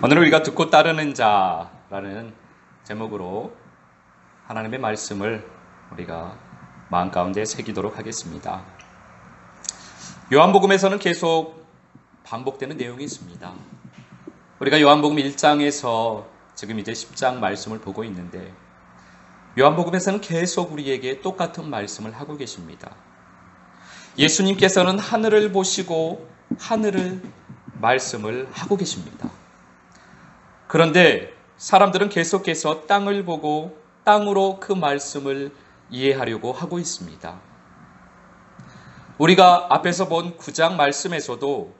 오늘 우리가 듣고 따르는 자라는 제목으로 하나님의 말씀을 우리가 마음 가운데 새기도록 하겠습니다. 요한복음에서는 계속 반복되는 내용이 있습니다. 우리가 요한복음 1장에서 지금 이제 10장 말씀을 보고 있는데 요한복음에서는 계속 우리에게 똑같은 말씀을 하고 계십니다. 예수님께서는 하늘을 보시고 하늘을 말씀을 하고 계십니다. 그런데 사람들은 계속해서 땅을 보고 땅으로 그 말씀을 이해하려고 하고 있습니다. 우리가 앞에서 본 9장 말씀에서도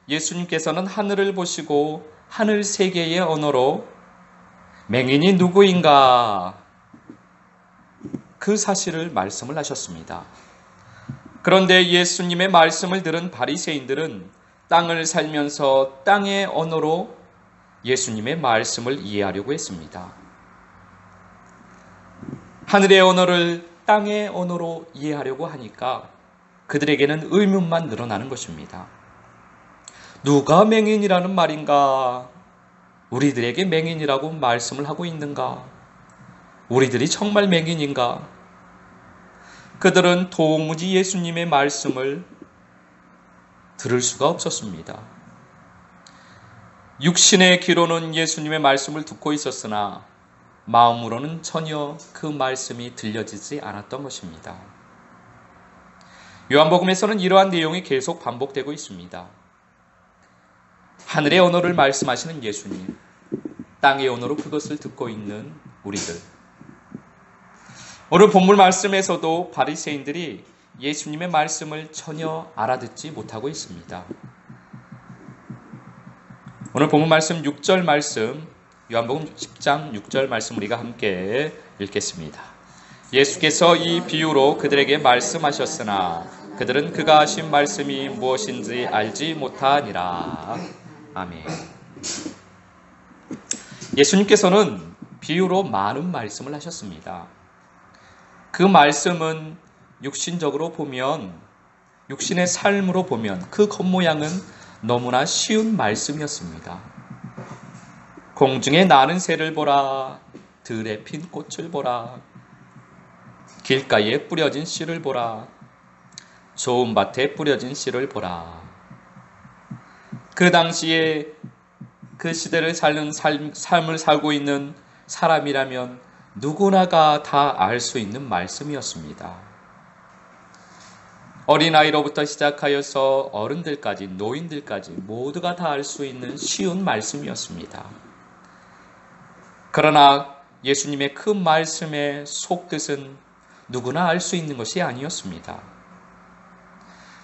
예수님께서는 하늘을 보시고 하늘 세계의 언어로 맹인이 누구인가 그 사실을 말씀을 하셨습니다. 그런데 예수님의 말씀을 들은 바리새인들은 땅을 살면서 땅의 언어로 예수님의 말씀을 이해하려고 했습니다. 하늘의 언어를 땅의 언어로 이해하려고 하니까 그들에게는 의문만 늘어나는 것입니다. 누가 맹인이라는 말인가? 우리들에게 맹인이라고 말씀을 하고 있는가? 우리들이 정말 맹인인가? 그들은 도무지 예수님의 말씀을 들을 수가 없었습니다. 육신의 귀로는 예수님의 말씀을 듣고 있었으나 마음으로는 전혀 그 말씀이 들려지지 않았던 것입니다. 요한복음에서는 이러한 내용이 계속 반복되고 있습니다. 하늘의 언어를 말씀하시는 예수님, 땅의 언어로 그것을 듣고 있는 우리들. 오늘 본문 말씀에서도 바리새인들이 예수님의 말씀을 전혀 알아듣지 못하고 있습니다. 오늘 본문 말씀 6절 말씀, 요한복음 10장 6절 말씀 우리가 함께 읽겠습니다. 예수께서 이 비유로 그들에게 말씀하셨으나 그들은 그가 하신 말씀이 무엇인지 알지 못하니라. 아멘. 예수님께서는 비유로 많은 말씀을 하셨습니다. 그 말씀은 육신적으로 보면, 육신의 삶으로 보면 그 겉모양은 너무나 쉬운 말씀이었습니다. 공중에 나는 새를 보라, 들에 핀 꽃을 보라, 길가에 뿌려진 씨를 보라, 좋은 밭에 뿌려진 씨를 보라. 그 당시에 그 시대를 사는 삶을 살고 있는 사람이라면 누구나가 다 알 수 있는 말씀이었습니다. 어린아이로부터 시작하여서 어른들까지 노인들까지 모두가 다 알 수 있는 쉬운 말씀이었습니다. 그러나 예수님의 그 말씀의 속뜻은 누구나 알 수 있는 것이 아니었습니다.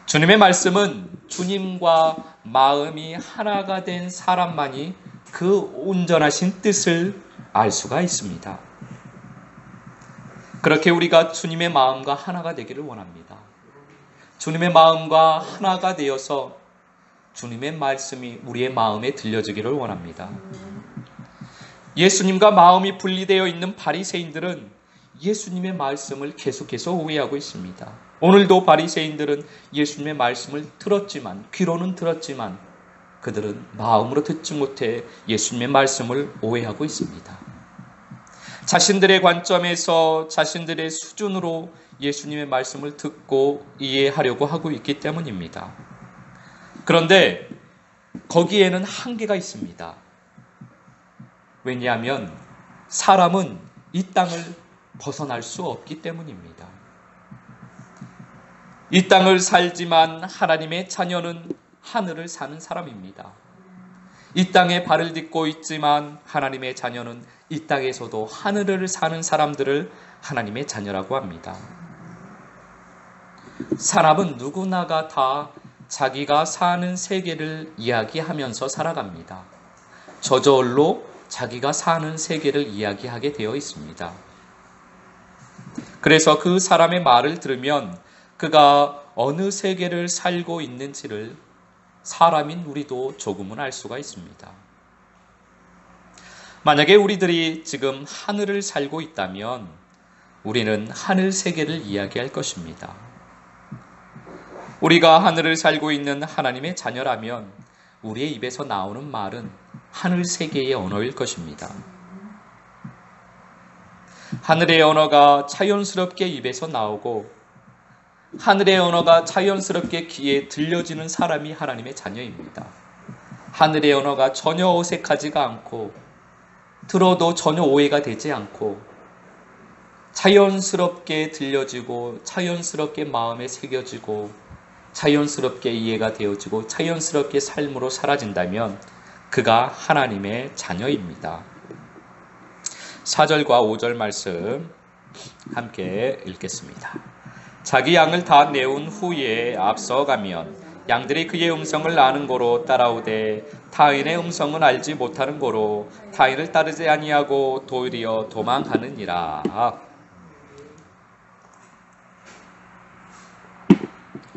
주님의 말씀은 주님과 마음이 하나가 된 사람만이 그 온전하신 뜻을 알 수가 있습니다. 그렇게 우리가 주님의 마음과 하나가 되기를 원합니다. 주님의 마음과 하나가 되어서 주님의 말씀이 우리의 마음에 들려지기를 원합니다. 예수님과 마음이 분리되어 있는 바리새인들은 예수님의 말씀을 계속해서 오해하고 있습니다. 오늘도 바리새인들은 예수님의 말씀을 들었지만, 귀로는 들었지만 그들은 마음으로 듣지 못해 예수님의 말씀을 오해하고 있습니다. 자신들의 관점에서 자신들의 수준으로 예수님의 말씀을 듣고 이해하려고 하고 있기 때문입니다. 그런데 거기에는 한계가 있습니다. 왜냐하면 사람은 이 땅을 벗어날 수 없기 때문입니다. 이 땅을 살지만 하나님의 자녀는 하늘을 사는 사람입니다. 이 땅에 발을 딛고 있지만 하나님의 자녀는 이 땅에서도 하늘을 사는 사람들을 하나님의 자녀라고 합니다. 사람은 누구나가 다 자기가 사는 세계를 이야기하면서 살아갑니다. 저절로 자기가 사는 세계를 이야기하게 되어 있습니다. 그래서 그 사람의 말을 들으면 그가 어느 세계를 살고 있는지를 사람인 우리도 조금은 알 수가 있습니다. 만약에 우리들이 지금 하늘을 살고 있다면 우리는 하늘 세계를 이야기할 것입니다. 우리가 하늘을 살고 있는 하나님의 자녀라면 우리의 입에서 나오는 말은 하늘 세계의 언어일 것입니다. 하늘의 언어가 자연스럽게 입에서 나오고 하늘의 언어가 자연스럽게 귀에 들려지는 사람이 하나님의 자녀입니다. 하늘의 언어가 전혀 어색하지가 않고 들어도 전혀 오해가 되지 않고 자연스럽게 들려지고 자연스럽게 마음에 새겨지고 자연스럽게 이해가 되어지고 자연스럽게 삶으로 사라진다면 그가 하나님의 자녀입니다. 4절과 5절 말씀 함께 읽겠습니다. 자기 양을 다 내온 후에 앞서가면 양들이 그의 음성을 아는 고로 따라오되 타인의 음성은 알지 못하는 고로 타인을 따르지 아니하고 도리어 도망하느니라.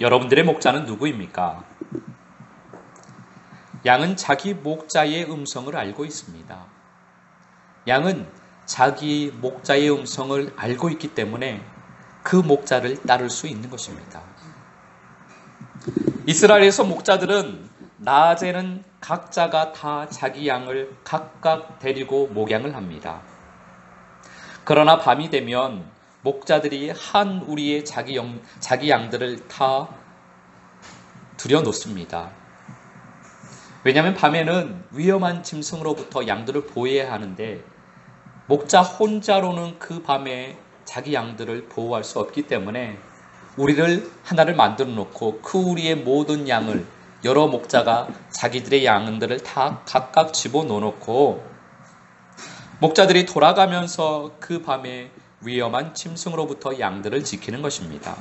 여러분들의 목자는 누구입니까? 양은 자기 목자의 음성을 알고 있습니다. 양은 자기 목자의 음성을 알고 있기 때문에 그 목자를 따를 수 있는 것입니다. 이스라엘에서 목자들은 낮에는 각자가 다 자기 양을 각각 데리고 목양을 합니다. 그러나 밤이 되면 목자들이 한 우리의 자기 양들을 다 들여놓습니다. 왜냐하면 밤에는 위험한 짐승으로부터 양들을 보호해야 하는데 목자 혼자로는 그 밤에 자기 양들을 보호할 수 없기 때문에 우리를 하나를 만들어 놓고 그 우리의 모든 양을 여러 목자가 자기들의 양들을 다 각각 집어넣어 놓고 목자들이 돌아가면서 그 밤에 위험한 짐승으로부터 양들을 지키는 것입니다.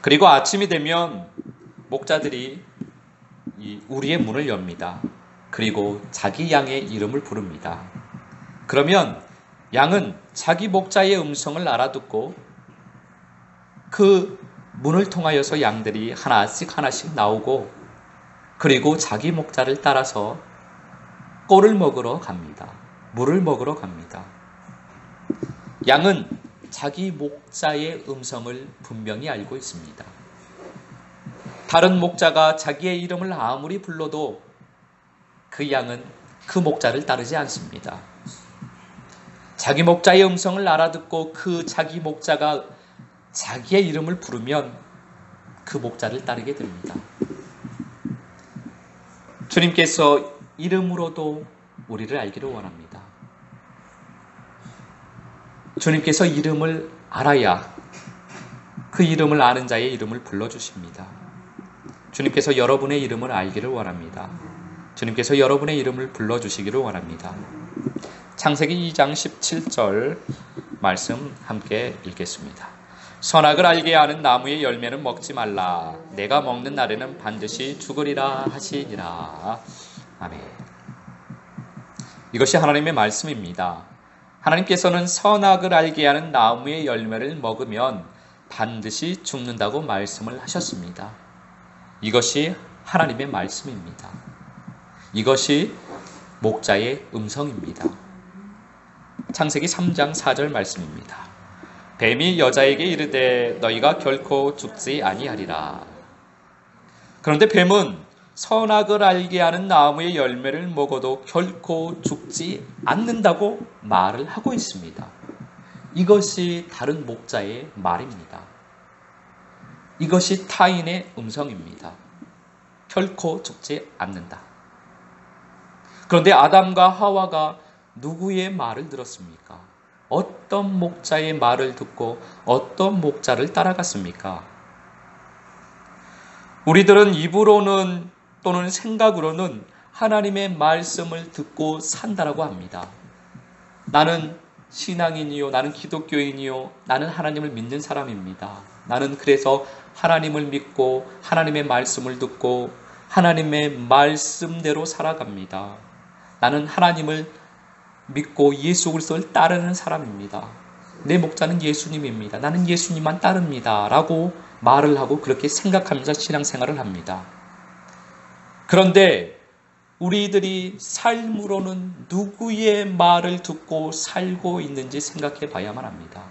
그리고 아침이 되면 목자들이 우리의 문을 엽니다. 그리고 자기 양의 이름을 부릅니다. 그러면 양은 자기 목자의 음성을 알아듣고 그 문을 통하여서 양들이 하나씩 하나씩 나오고 그리고 자기 목자를 따라서 꼴을 먹으러 갑니다. 물을 먹으러 갑니다. 양은 자기 목자의 음성을 분명히 알고 있습니다. 다른 목자가 자기의 이름을 아무리 불러도 그 양은 그 목자를 따르지 않습니다. 자기 목자의 음성을 알아듣고 그 자기 목자가 자기의 이름을 부르면 그 목자를 따르게 됩니다. 주님께서 이름으로도 우리를 알기를 원합니다. 주님께서 이름을 알아야 그 이름을 아는 자의 이름을 불러주십니다. 주님께서 여러분의 이름을 알기를 원합니다. 주님께서 여러분의 이름을 불러주시기를 원합니다. 창세기 2장 17절 말씀 함께 읽겠습니다. 선악을 알게 하는 나무의 열매는 먹지 말라. 내가 먹는 날에는 반드시 죽으리라 하시니라. 아멘. 이것이 하나님의 말씀입니다. 하나님께서는 선악을 알게 하는 나무의 열매를 먹으면 반드시 죽는다고 말씀을 하셨습니다. 이것이 하나님의 말씀입니다. 이것이 목자의 음성입니다. 창세기 3장 4절 말씀입니다. 뱀이 여자에게 이르되 너희가 결코 죽지 아니하리라. 그런데 뱀은 선악을 알게 하는 나무의 열매를 먹어도 결코 죽지 않는다고 말을 하고 있습니다. 이것이 다른 목자의 말입니다. 이것이 타인의 음성입니다. 결코 죽지 않는다. 그런데 아담과 하와가 누구의 말을 들었습니까? 어떤 목자의 말을 듣고 어떤 목자를 따라갔습니까? 우리들은 입으로는 또는 생각으로는 하나님의 말씀을 듣고 산다라고 합니다. 나는 신앙인이요, 나는 기독교인이요, 나는 하나님을 믿는 사람입니다. 나는 그래서 하나님을 믿고 하나님의 말씀을 듣고 하나님의 말씀대로 살아갑니다. 나는 하나님을 믿고 예수 그리스도를 따르는 사람입니다. 내 목자는 예수님입니다. 나는 예수님만 따릅니다. 라고 말을 하고 그렇게 생각하면서 신앙생활을 합니다. 그런데 우리들이 삶으로는 누구의 말을 듣고 살고 있는지 생각해 봐야만 합니다.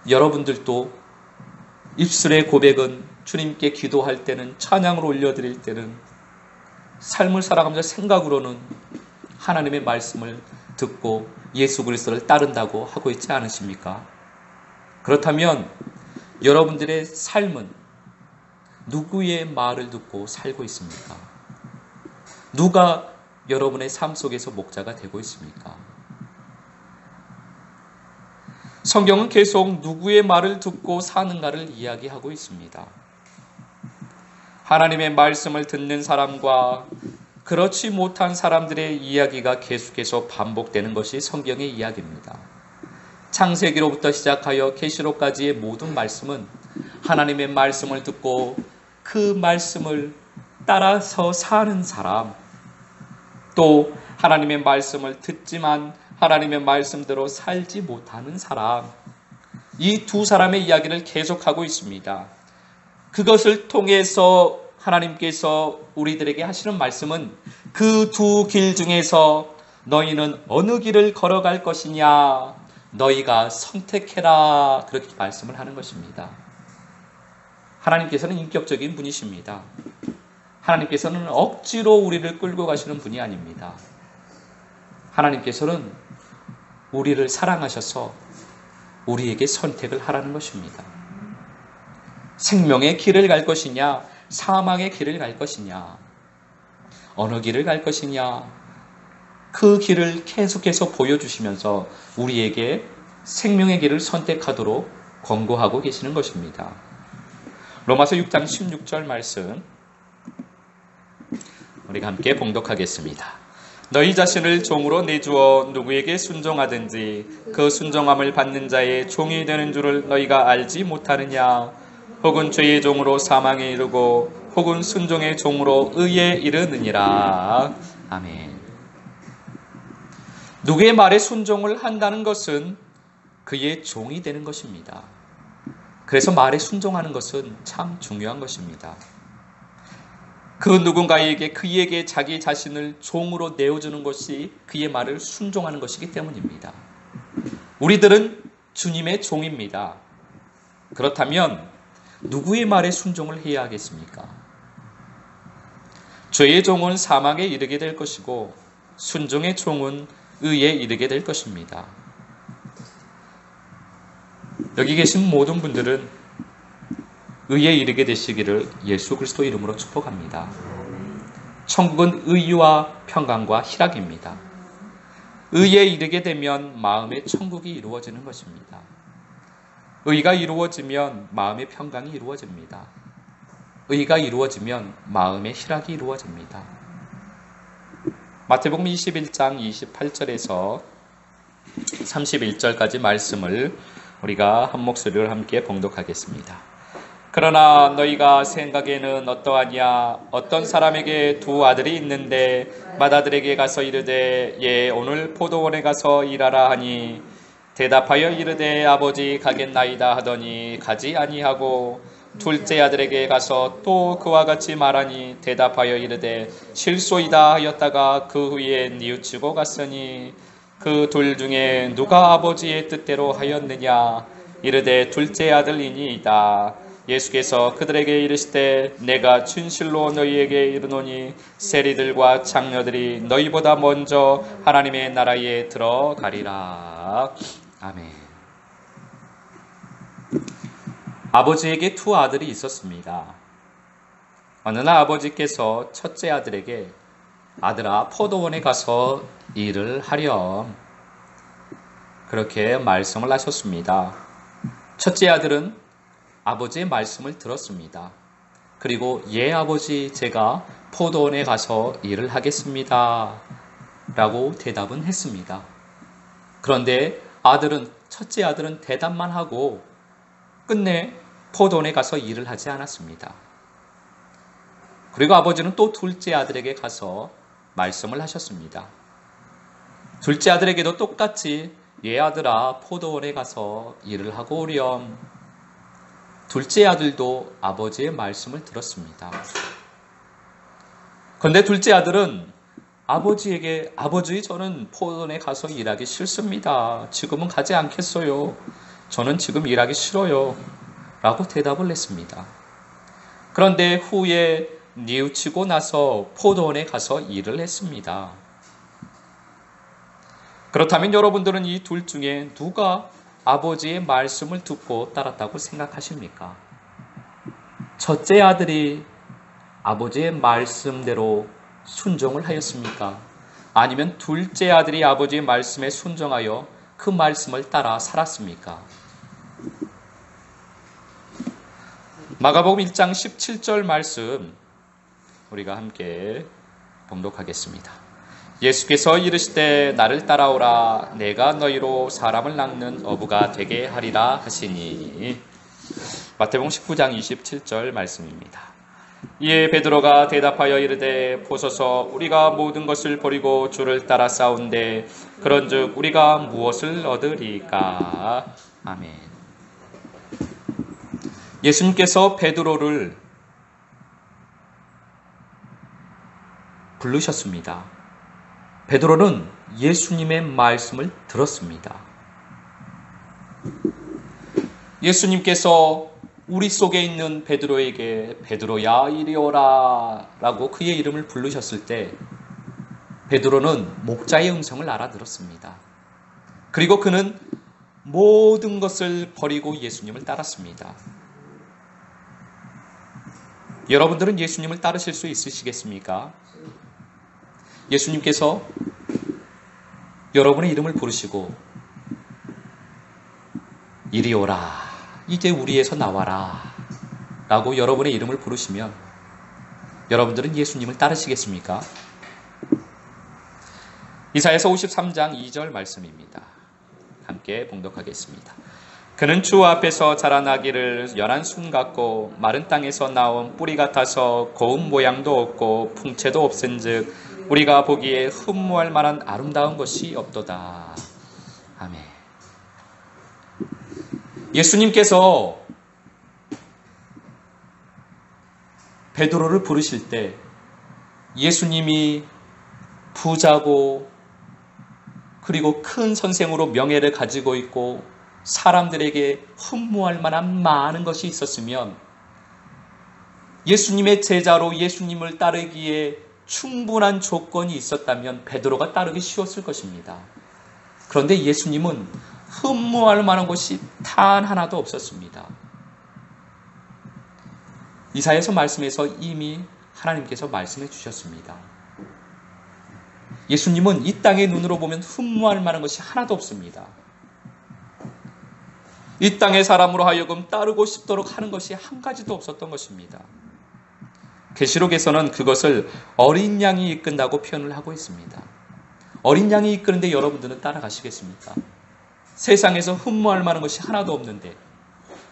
여러분들도 입술의 고백은 주님께 기도할 때는 찬양을 올려드릴 때는 삶을 살아가면서 생각으로는 하나님의 말씀을 듣고 예수 그리스도를 따른다고 하고 있지 않으십니까? 그렇다면 여러분들의 삶은 누구의 말을 듣고 살고 있습니까? 누가 여러분의 삶 속에서 목자가 되고 있습니까? 성경은 계속 누구의 말을 듣고 사는가를 이야기하고 있습니다. 하나님의 말씀을 듣는 사람과 그렇지 못한 사람들의 이야기가 계속해서 반복되는 것이 성경의 이야기입니다. 창세기로부터 시작하여 계시록까지의 모든 말씀은 하나님의 말씀을 듣고 그 말씀을 따라서 사는 사람, 또 하나님의 말씀을 듣지만 하나님의 말씀대로 살지 못하는 사람, 이 두 사람의 이야기를 계속하고 있습니다. 그것을 통해서 하나님께서 우리들에게 하시는 말씀은 그 두 길 중에서 너희는 어느 길을 걸어갈 것이냐, 너희가 선택해라, 그렇게 말씀을 하는 것입니다. 하나님께서는 인격적인 분이십니다. 하나님께서는 억지로 우리를 끌고 가시는 분이 아닙니다. 하나님께서는 우리를 사랑하셔서 우리에게 선택을 하라는 것입니다. 생명의 길을 갈 것이냐, 사망의 길을 갈 것이냐, 어느 길을 갈 것이냐, 그 길을 계속해서 보여주시면서 우리에게 생명의 길을 선택하도록 권고하고 계시는 것입니다. 로마서 6장 16절 말씀 우리가 함께 봉독하겠습니다. 너희 자신을 종으로 내주어 누구에게 순종하든지 그 순종함을 받는 자의 종이 되는 줄을 너희가 알지 못하느냐? 혹은 죄의 종으로 사망에 이르고 혹은 순종의 종으로 의에 이르느니라. 아멘. 누구의 말에 순종을 한다는 것은 그의 종이 되는 것입니다. 그래서 말에 순종하는 것은 참 중요한 것입니다. 그 누군가에게 그에게 자기 자신을 종으로 내어주는 것이 그의 말을 순종하는 것이기 때문입니다. 우리들은 주님의 종입니다. 그렇다면 누구의 말에 순종을 해야 하겠습니까? 죄의 종은 사망에 이르게 될 것이고 순종의 종은 의에 이르게 될 것입니다. 여기 계신 모든 분들은 의에 이르게 되시기를 예수 그리스도 이름으로 축복합니다. 천국은 의와 평강과 희락입니다. 의에 이르게 되면 마음의 천국이 이루어지는 것입니다. 의가 이루어지면 마음의 평강이 이루어집니다. 의가 이루어지면 마음의 희락이 이루어집니다. 마태복음 21장 28절에서 31절까지 말씀을 우리가 한 목소리로 함께 봉독하겠습니다. 그러나 너희가 생각에는 어떠하냐? 어떤 사람에게 두 아들이 있는데 맏아들에게 가서 이르되 예 오늘 포도원에 가서 일하라 하니 대답하여 이르되 아버지 가겠나이다 하더니 가지 아니하고 둘째 아들에게 가서 또 그와 같이 말하니 대답하여 이르되 실소이다 하였다가 그 후에 뉘우치고 갔으니 그 둘 중에 누가 아버지의 뜻대로 하였느냐? 이르되 둘째 아들이니이다. 예수께서 그들에게 이르시되 내가 진실로 너희에게 이르노니 세리들과 장녀들이 너희보다 먼저 하나님의 나라에 들어가리라. 아멘. 아버지에게 두 아들이 있었습니다. 어느 날 아버지께서 첫째 아들에게 아들아 포도원에 가서 일을 하렴 그렇게 말씀을 하셨습니다. 첫째 아들은 아버지의 말씀을 들었습니다. 그리고 예 아버지 제가 포도원에 가서 일을 하겠습니다 라고 대답은 했습니다. 그런데 첫째 아들은 대답만 하고 끝내 포도원에 가서 일을 하지 않았습니다. 그리고 아버지는 또 둘째 아들에게 가서 말씀을 하셨습니다. 둘째 아들에게도 똑같이 예 아들아 포도원에 가서 일을 하고 오렴. 둘째 아들도 아버지의 말씀을 들었습니다. 그런데 둘째 아들은 아버지에게 아버지 저는 포도원에 가서 일하기 싫습니다. 지금은 가지 않겠어요. 저는 지금 일하기 싫어요. 라고 대답을 했습니다. 그런데 후에 뉘우치고 나서 포도원에 가서 일을 했습니다. 그렇다면 여러분들은 이 둘 중에 누가 아버지의 말씀을 듣고 따랐다고 생각하십니까? 첫째 아들이 아버지의 말씀대로 순종을 하였습니까? 아니면 둘째 아들이 아버지의 말씀에 순종하여 그 말씀을 따라 살았습니까? 마가복음 1장 17절 말씀 우리가 함께 봉독하겠습니다. 예수께서 이르시되 나를 따라오라 내가 너희로 사람을 낚는 어부가 되게 하리라 하시니. 마태복음 19장 27절 말씀입니다. 이에 베드로가 대답하여 이르되 보소서 우리가 모든 것을 버리고 주를 따라 싸운데 그런즉 우리가 무엇을 얻으리까? 아멘. 예수님께서 베드로를 부르셨습니다. 베드로는 예수님의 말씀을 들었습니다. 예수님께서 우리 속에 있는 베드로에게 베드로야 이리 오라 라고 그의 이름을 부르셨을 때 베드로는 목자의 음성을 알아들었습니다. 그리고 그는 모든 것을 버리고 예수님을 따랐습니다. 여러분들은 예수님을 따르실 수 있으시겠습니까? 예수님께서 여러분의 이름을 부르시고 이리 오라 이제 우리에서 나와라 라고 여러분의 이름을 부르시면 여러분들은 예수님을 따르시겠습니까? 이사야서 53장 2절 말씀입니다. 함께 봉독하겠습니다. 그는 주 앞에서 자라나기를 연한 순 같고 마른 땅에서 나온 뿌리 같아서 고운 모양도 없고 풍채도 없은즉 우리가 보기에 흠모할 만한 아름다운 것이 없도다. 아멘. 예수님께서 베드로를 부르실 때 예수님이 부자고 그리고 큰 선생으로 명예를 가지고 있고 사람들에게 흠모할 만한 많은 것이 있었으면 예수님의 제자로 예수님을 따르기에 충분한 조건이 있었다면 베드로가 따르기 쉬웠을 것입니다. 그런데 예수님은 흠모할 만한 것이 단 하나도 없었습니다. 이사야서 말씀에서 이미 하나님께서 말씀해 주셨습니다. 예수님은 이 땅의 눈으로 보면 흠모할 만한 것이 하나도 없습니다. 이 땅의 사람으로 하여금 따르고 싶도록 하는 것이 한 가지도 없었던 것입니다. 계시록에서는 그것을 어린 양이 이끈다고 표현을 하고 있습니다. 어린 양이 이끄는데 여러분들은 따라가시겠습니까? 세상에서 흠모할 만한 것이 하나도 없는데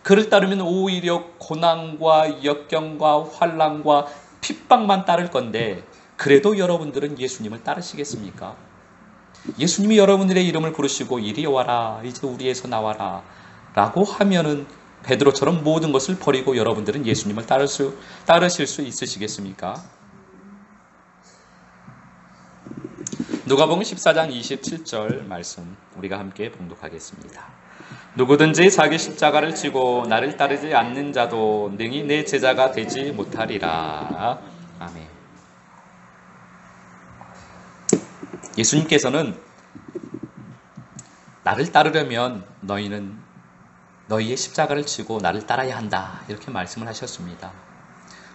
그를 따르면 오히려 고난과 역경과 환난과 핍박만 따를 건데 그래도 여러분들은 예수님을 따르시겠습니까? 예수님이 여러분들의 이름을 부르시고 이리 와라 이제 우리에서 나와라 라고 하면은 베드로처럼 모든 것을 버리고 여러분들은 예수님을 따르실 수 있으시겠습니까? 누가복음 14장 27절 말씀 우리가 함께 봉독하겠습니다. 누구든지 자기 십자가를 지고 나를 따르지 않는 자도 능히 내 제자가 되지 못하리라. 아멘. 예수님께서는 나를 따르려면 너희는 너희의 십자가를 지고 나를 따라야 한다 이렇게 말씀을 하셨습니다.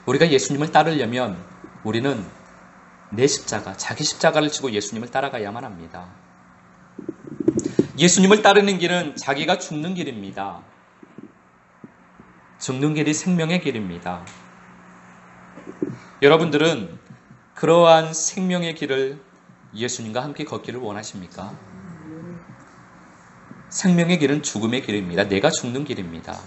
우리가 예수님을 따르려면 우리는 내 십자가, 자기 십자가를 지고 예수님을 따라가야만 합니다. 예수님을 따르는 길은 자기가 죽는 길입니다. 죽는 길이 생명의 길입니다. 여러분들은 그러한 생명의 길을 예수님과 함께 걷기를 원하십니까? 생명의 길은 죽음의 길입니다. 내가 죽는 길입니다.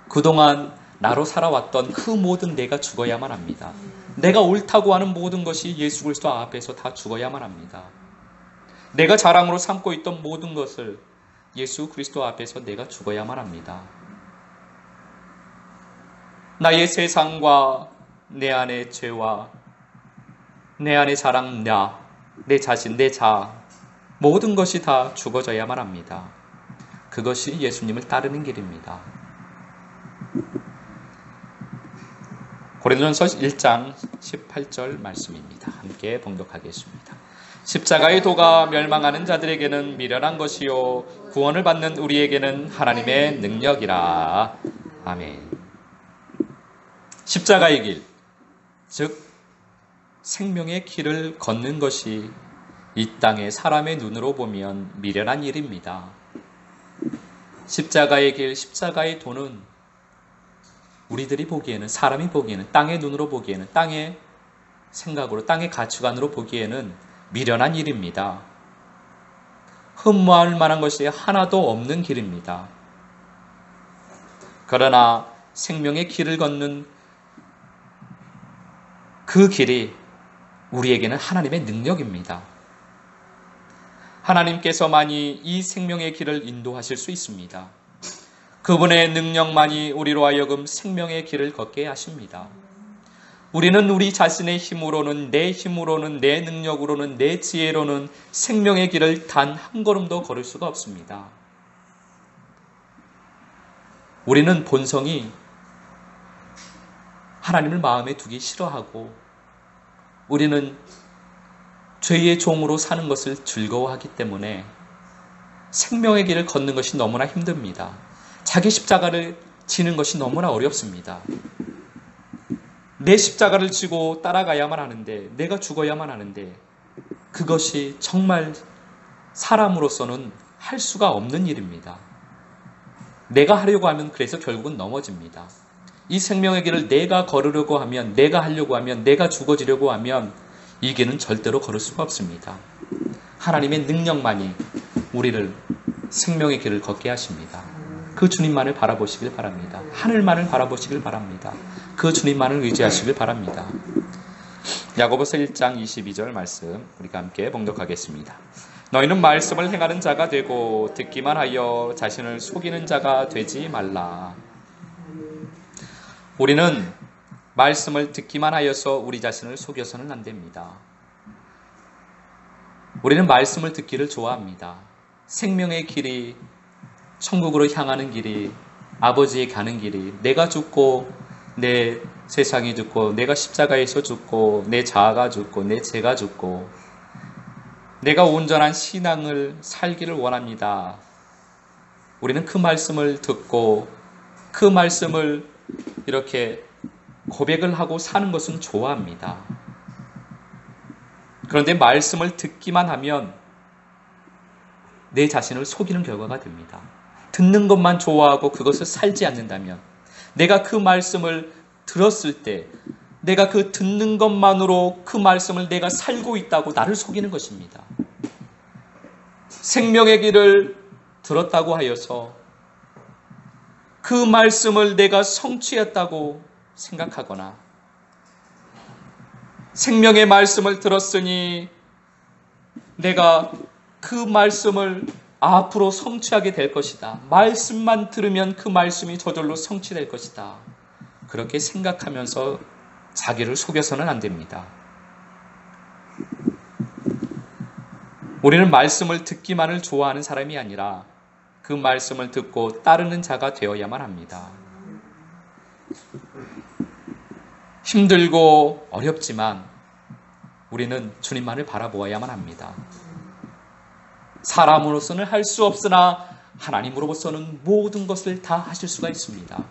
그동안 나로 살아왔던 그 모든 내가 죽어야만 합니다. 내가 옳다고 하는 모든 것이 예수 그리스도 앞에서 다 죽어야만 합니다. 내가 자랑으로 삼고 있던 모든 것을 예수 그리스도 앞에서 내가 죽어야만 합니다. 나의 세상과 내 안의 죄와 내 안의 자랑, 내 자신, 내 자아 모든 것이 다 죽어져야만 합니다. 그것이 예수님을 따르는 길입니다. 고린도전서 1장 18절 말씀입니다. 함께 봉독하겠습니다. 십자가의 도가 멸망하는 자들에게는 미련한 것이요 구원을 받는 우리에게는 하나님의 능력이라. 아멘. 십자가의 길, 즉 생명의 길을 걷는 것이 이 땅에 사람의 눈으로 보면 미련한 일입니다. 십자가의 길, 십자가의 도는 우리들이 보기에는, 사람이 보기에는, 땅의 눈으로 보기에는, 땅의 생각으로, 땅의 가치관으로 보기에는 미련한 일입니다. 흠모할 만한 것이 하나도 없는 길입니다. 그러나 생명의 길을 걷는 그 길이 우리에게는 하나님의 능력입니다. 하나님께서만이 이 생명의 길을 인도하실 수 있습니다. 그분의 능력만이 우리로 하여금 생명의 길을 걷게 하십니다. 우리는 우리 자신의 힘으로는, 내 힘으로는, 내 능력으로는, 내 지혜로는 생명의 길을 단 한 걸음도 걸을 수가 없습니다. 우리는 본성이 하나님을 마음에 두기 싫어하고, 우리는 죄의 종으로 사는 것을 즐거워하기 때문에 생명의 길을 걷는 것이 너무나 힘듭니다. 자기 십자가를 지는 것이 너무나 어렵습니다. 내 십자가를 지고 따라가야만 하는데, 내가 죽어야만 하는데, 그것이 정말 사람으로서는 할 수가 없는 일입니다. 내가 하려고 하면 그래서 결국은 넘어집니다. 이 생명의 길을 내가 걸으려고 하면, 내가 하려고 하면, 내가 죽어지려고 하면 이 길은 절대로 걸을 수가 없습니다. 하나님의 능력만이 우리를 생명의 길을 걷게 하십니다. 그 주님만을 바라보시길 바랍니다. 하늘만을 바라보시길 바랍니다. 그 주님만을 의지하시길 바랍니다. 야고보서 1장 22절 말씀 우리가 함께 봉독하겠습니다. 너희는 말씀을 행하는 자가 되고 듣기만 하여 자신을 속이는 자가 되지 말라. 우리는 말씀을 듣기만 하여서 우리 자신을 속여서는 안 됩니다. 우리는 말씀을 듣기를 좋아합니다. 생명의 길이, 천국으로 향하는 길이, 아버지에 가는 길이, 내가 죽고 내 세상이 죽고, 내가 십자가에서 죽고, 내 자아가 죽고, 내 죄가 죽고, 내가 온전한 신앙을 살기를 원합니다. 우리는 그 말씀을 듣고 그 말씀을 이렇게 고백을 하고 사는 것은 좋아합니다. 그런데 말씀을 듣기만 하면 내 자신을 속이는 결과가 됩니다. 듣는 것만 좋아하고 그것을 살지 않는다면, 내가 그 말씀을 들었을 때 내가 그 듣는 것만으로 그 말씀을 내가 살고 있다고 나를 속이는 것입니다. 생명의 길을 들었다고 하여서 그 말씀을 내가 성취했다고 생각하거나, 생명의 말씀을 들었으니 내가 그 말씀을 앞으로 성취하게 될 것이다. 말씀만 들으면 그 말씀이 저절로 성취될 것이다. 그렇게 생각하면서 자기를 속여서는 안 됩니다. 우리는 말씀을 듣기만을 좋아하는 사람이 아니라 그 말씀을 듣고 따르는 자가 되어야만 합니다. 힘들고 어렵지만 우리는 주님만을 바라보아야만 합니다. 사람으로서는 할 수 없으나 하나님으로서는 모든 것을 다 하실 수가 있습니다.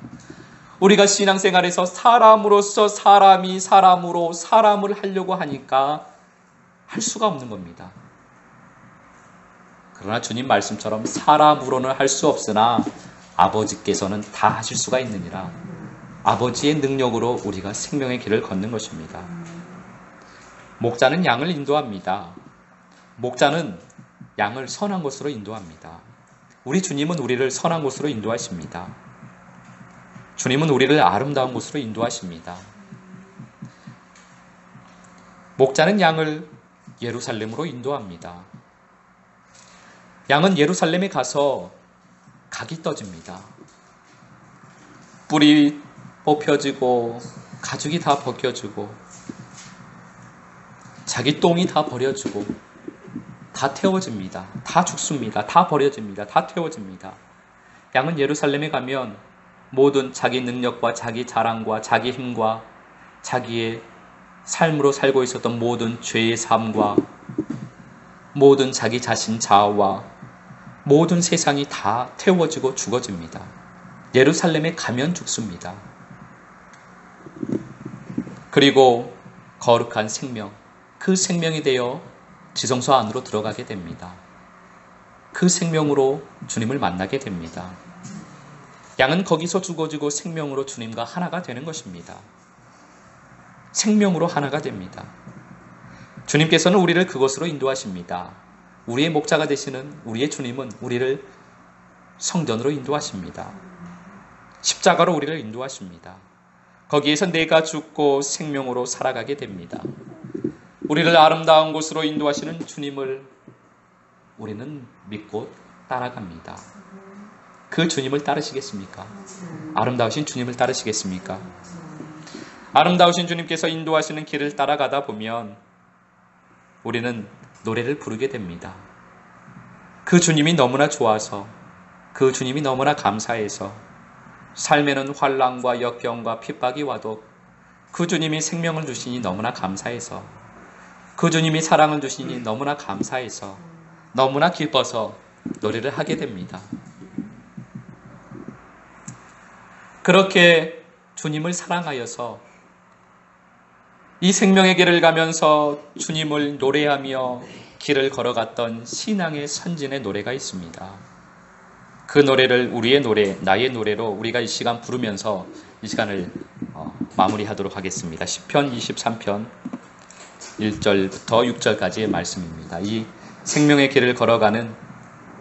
우리가 신앙생활에서 사람으로서 사람이 사람으로 사람을 하려고 하니까 할 수가 없는 겁니다. 그러나 주님 말씀처럼 사람으로는 할 수 없으나 아버지께서는 다 하실 수가 있느니라. 아버지의 능력으로 우리가 생명의 길을 걷는 것입니다. 목자는 양을 인도합니다. 목자는 양을 선한 곳으로 인도합니다. 우리 주님은 우리를 선한 곳으로 인도하십니다. 주님은 우리를 아름다운 곳으로 인도하십니다. 목자는 양을 예루살렘으로 인도합니다. 양은 예루살렘에 가서 각이 떠집니다. 뿔이 뽑혀지고 가죽이 다 벗겨지고 자기 똥이 다 버려지고 다 태워집니다. 다 죽습니다. 다 버려집니다. 다 태워집니다. 양은 예루살렘에 가면 모든 자기 능력과 자기 자랑과 자기 힘과 자기의 삶으로 살고 있었던 모든 죄의 삶과 모든 자기 자신 자아와 모든 세상이 다 태워지고 죽어집니다. 예루살렘에 가면 죽습니다. 그리고 거룩한 생명, 그 생명이 되어 지성소 안으로 들어가게 됩니다. 그 생명으로 주님을 만나게 됩니다. 양은 거기서 죽어지고 생명으로 주님과 하나가 되는 것입니다. 생명으로 하나가 됩니다. 주님께서는 우리를 그곳으로 인도하십니다. 우리의 목자가 되시는 우리의 주님은 우리를 성전으로 인도하십니다. 십자가로 우리를 인도하십니다. 거기에서 내가 죽고 생명으로 살아가게 됩니다. 우리를 아름다운 곳으로 인도하시는 주님을 우리는 믿고 따라갑니다. 그 주님을 따르시겠습니까? 아름다우신 주님을 따르시겠습니까? 아름다우신 주님께서 인도하시는 길을 따라가다 보면 우리는 노래를 부르게 됩니다. 그 주님이 너무나 좋아서, 그 주님이 너무나 감사해서, 삶에는 환난과 역경과 핍박이 와도 그 주님이 생명을 주시니 너무나 감사해서, 그 주님이 사랑을 주시니 너무나 감사해서, 너무나 기뻐서 노래를 하게 됩니다. 그렇게 주님을 사랑하여서 이 생명의 길을 가면서 주님을 노래하며 길을 걸어갔던 신앙의 선진의 노래가 있습니다. 그 노래를 우리의 노래, 나의 노래로 우리가 이 시간 부르면서 이 시간을 마무리하도록 하겠습니다. 시편 23편 1절부터 6절까지의 말씀입니다. 이 생명의 길을 걸어가는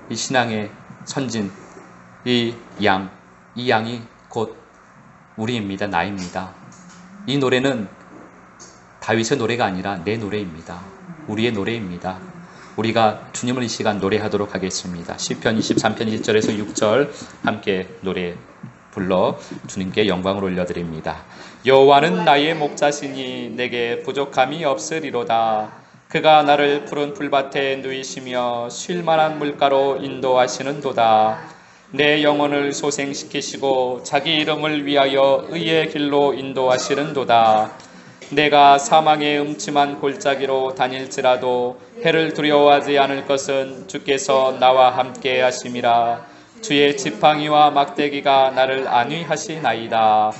이 신앙의 선진, 이 양이 곧 우리입니다. 나입니다. 이 노래는 다윗의 노래가 아니라 내 노래입니다. 우리의 노래입니다. 우리가 주님을 이 시간 노래하도록 하겠습니다. 시편 23편 1절에서 6절 함께 노래 불러 주님께 영광을 올려드립니다. 여호와는 나의 목자시니 내게 부족함이 없으리로다. 그가 나를 푸른 풀밭에 누이시며 쉴만한 물가로 인도하시는도다. 내 영혼을 소생시키시고 자기 이름을 위하여 의의 길로 인도하시는도다. 내가 사망의 음침한 골짜기로 다닐지라도 해를 두려워하지 않을 것은 주께서 나와 함께 하심이라. 주의 지팡이와 막대기가 나를 안위하시나이다.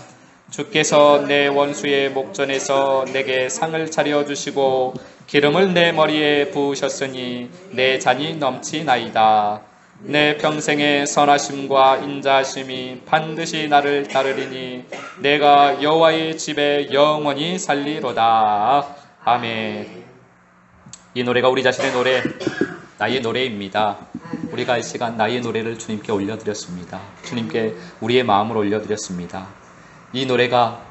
주께서 내 원수의 목전에서 내게 상을 차려주시고 기름을 내 머리에 부으셨으니 내 잔이 넘치나이다. 내 평생의 선하심과 인자하심이 반드시 나를 따르리니 내가 여호와의 집에 영원히 살리로다. 아멘. 이 노래가 우리 자신의 노래, 나의 노래입니다. 우리가 이 시간 나의 노래를 주님께 올려드렸습니다. 주님께 우리의 마음을 올려드렸습니다. 이 노래가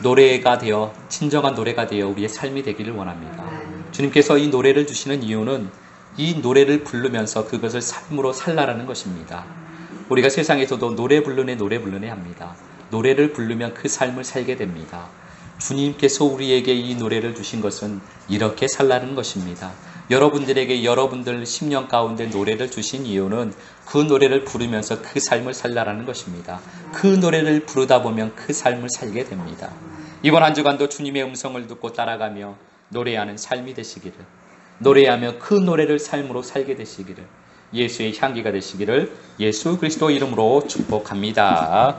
노래가 되어, 진정한 노래가 되어 우리의 삶이 되기를 원합니다. 주님께서 이 노래를 주시는 이유는 이 노래를 부르면서 그것을 삶으로 살라라는 것입니다. 우리가 세상에서도 노래 부르네 합니다. 노래를 부르면 그 삶을 살게 됩니다. 주님께서 우리에게 이 노래를 주신 것은 이렇게 살라는 것입니다. 여러분들에게 여러분들 10년 가운데 노래를 주신 이유는 그 노래를 부르면서 그 삶을 살라라는 것입니다. 그 노래를 부르다 보면 그 삶을 살게 됩니다. 이번 한 주간도 주님의 음성을 듣고 따라가며 노래하는 삶이 되시기를, 노래하며 그 노래를 삶으로 살게 되시기를, 예수의 향기가 되시기를 예수 그리스도 이름으로 축복합니다.